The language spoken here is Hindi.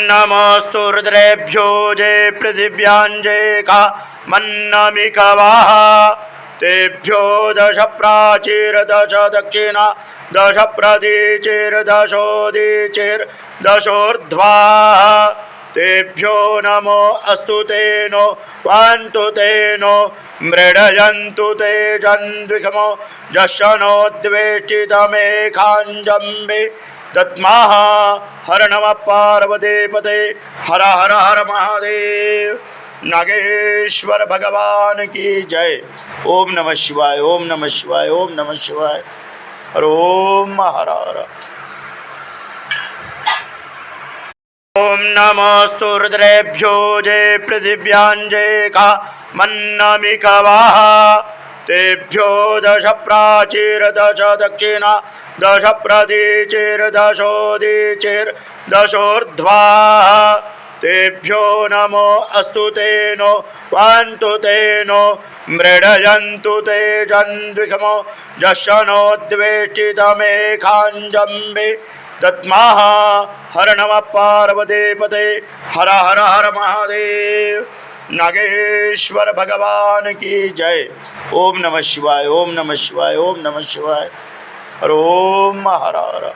नमोस्तु रुद्रेभ्यो जय पृथिव्याञ्जय का मन्नमिकवाः तेभ्यो दश प्राचीर दश दक्षिणा दश प्रतीचिर दशोदीचिर दशोर्ध्वा तेभ्यो नमो अस्तु तेनो वान्तु तेनो मृडयन्तु ते जन्विषमो जशनो द्वेष्टितमेकाञ्जम्बे दत्मः हर नमः पार्वतीपते हर हर हर महादेव। नागेश्वर भगवान की जय। ओम नमः शिवाय, ओम नमः शिवाय, ओम नमः शिवाय। हर ओम हर हर। ओम नमोस्तु रुद्रेभ्यो जय पृथिव्याञ्जय का मन्नमिकवाः तेभ्यो दश प्राचीर दश दक्षिणा दश प्रतीचिर दशोदीचिर दशोर्ध्वा तेभ्यो नमो अस्तु तेनो वान्तु तेनो मृडयन्तु ते जन्विषमो जशनो द्वेष्टितमेकाञ्जम्बे दत्मः हर नमः पार्वतीपते हर हर हर महादेव। नागेश्वर भगवान की जय। ओम नमः शिवाय, ओम नमः शिवाय, ओम नमः शिवाय। हर ओम हर हर।